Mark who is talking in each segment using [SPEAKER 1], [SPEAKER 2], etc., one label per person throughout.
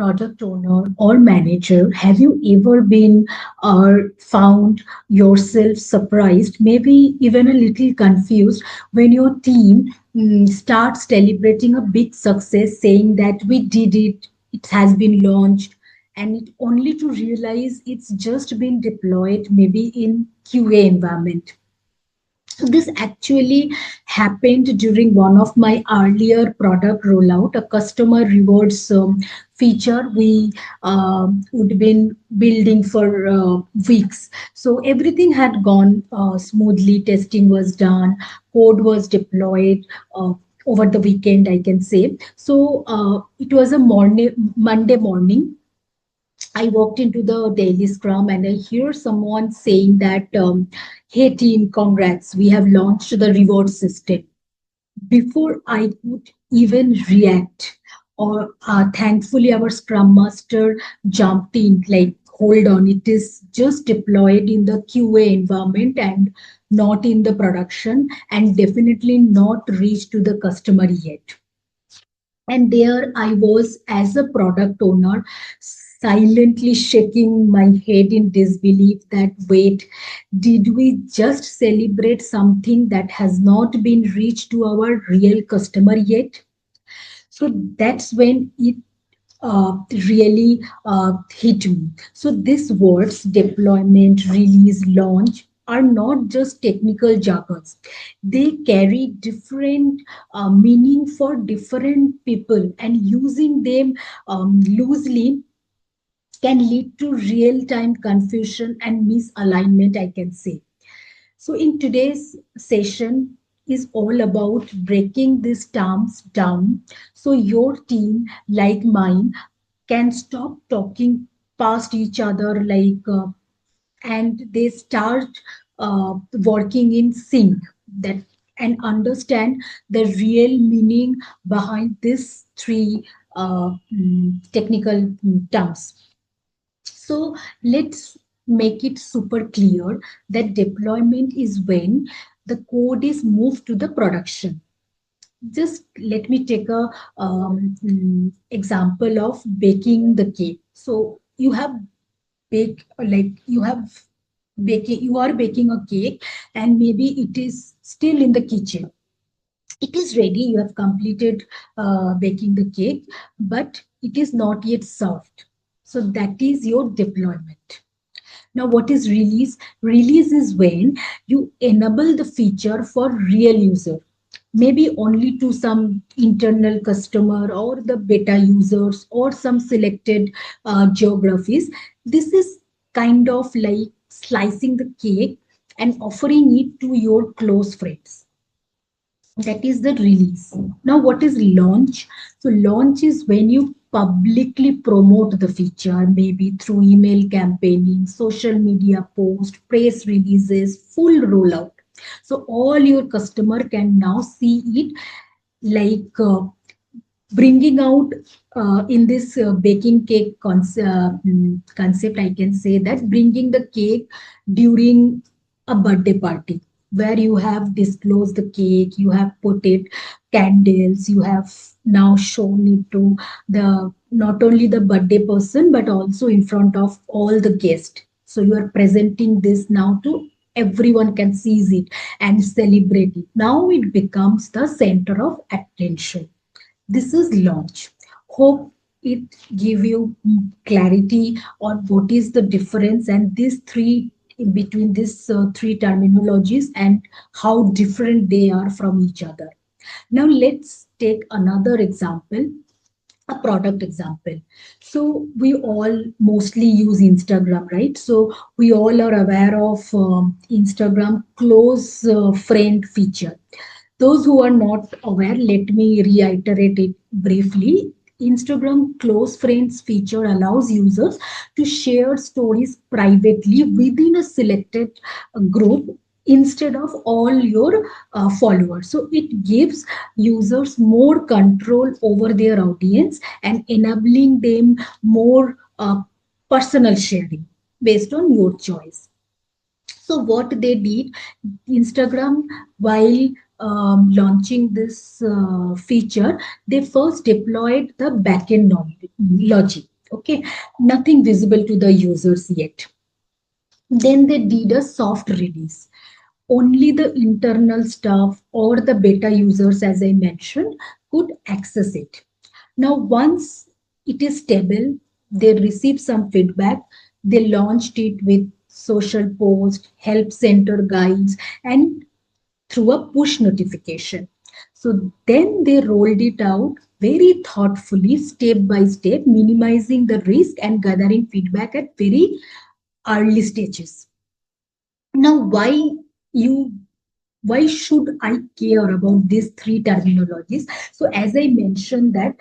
[SPEAKER 1] product owner or manager, have you ever been or found yourself surprised, maybe even a little confused, when your team starts celebrating a big success, saying that we did it, it has been launched, and it only to realize it's just been deployed, maybe in QA environment. So this actually happened during one of my earlier product rollout, a customer rewards feature we would been building for weeks. So everything had gone smoothly. Testing was done, code was deployed over the weekend, I can say. So it was a Monday morning. I walked into the daily scrum and I hear someone saying that, hey team, congrats, we have launched the reward system. Before I could even react, or thankfully our scrum master jumped in, like, hold on, it is just deployed in the QA environment and not in the production, and definitely not reached to the customer yet. And there I was as a product owner, silently shaking my head in disbelief that, wait, did we just celebrate something that has not been reached to our real customer yet? So that's when it really hit me. So these words, deployment, release, launch, are not just technical jargons. They carry different meaning for different people, and using them loosely can lead to real-time confusion and misalignment, I can say. So in today's session is all about breaking these terms down so your team, like mine, can stop talking past each other, and they start working in sync, that and understand the real meaning behind these three technical terms. So let's make it super clear that deployment is when the code is moved to the production. Just let me take a example of baking the cake. So you have bake like you have baking you are baking a cake, and maybe it is still in the kitchen. It is ready, you have completed baking the cake, but it is not yet served. So that is your deployment. Now, what is release? Release is when you enable the feature for real user, maybe only to some internal customer or the beta users or some selected geographies. This is kind of like slicing the cake and offering it to your close friends. That is the release. Now, what is launch? So launch is when you publicly promote the feature, maybe through email campaigning, social media post, press releases, full rollout. So all your customer can now see it, like bringing out in this baking cake concept. I can say that bringing the cake during a birthday party, where you have disclosed the cake, you have put it candles, you have now shown it to the not only the birthday person but also in front of all the guests. So you are presenting this now to everyone, can seize it and celebrate it. Now it becomes the center of attention. This is launch. Hope it give you clarity on what is the difference and these three, in between these three terminologies, and how different they are from each other. Now let's take another example, a product example. So we all mostly use Instagram, right? So we all are aware of Instagram close friend feature. Those who are not aware, let me reiterate it briefly. Instagram close friends feature allows users to share stories privately within a selected group instead of all your followers. So it gives users more control over their audience and enabling them more personal sharing based on your choice. So what they did, Instagram, while launching this feature, they first deployed the backend logic. Okay, nothing visible to the users yet. Then they did a soft release. Only the internal staff or the beta users, as I mentioned, could access it. Now, once it is stable, they receive some feedback. They launched it with social post, help center guides, and through a push notification. So then they rolled it out very thoughtfully, step by step, minimizing the risk and gathering feedback at very early stages. Now, you why should I care about these three terminologies? So, as I mentioned, that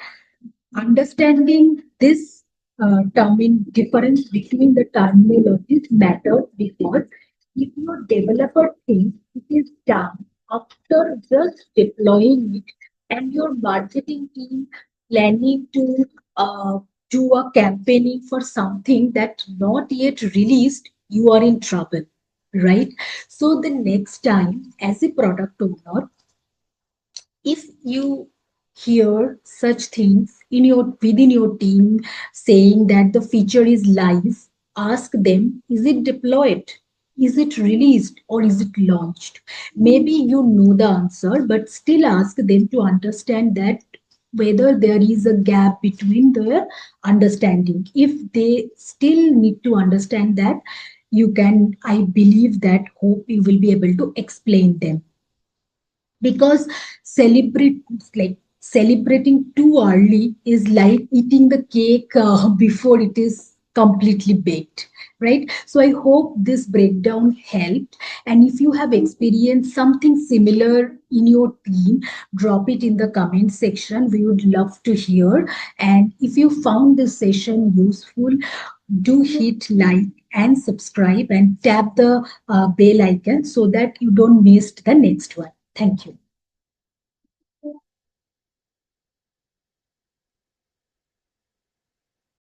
[SPEAKER 1] understanding this term in difference between the terminologies matters because if your developer thinks it is done after just deploying it and your marketing team planning to do a campaigning for something that not yet released, you are in trouble, right? So the next time as a product owner, if you hear such things in your within your team saying that the feature is live, ask them, is it deployed, is it released, or is it launched? Maybe you know the answer, but still ask them to understand that whether there is a gap between their understanding. If they still need to understand that, you can, I believe that, hope you will be able to explain them. Because celebrate like celebrating too early is like eating the cake before it is completely baked, right? So I hope this breakdown helped, and if you have experienced something similar in your team, drop it in the comment section. We would love to hear. And if you found this session useful, do hit like and subscribe and tap the bell icon so that you don't miss the next one. Thank you.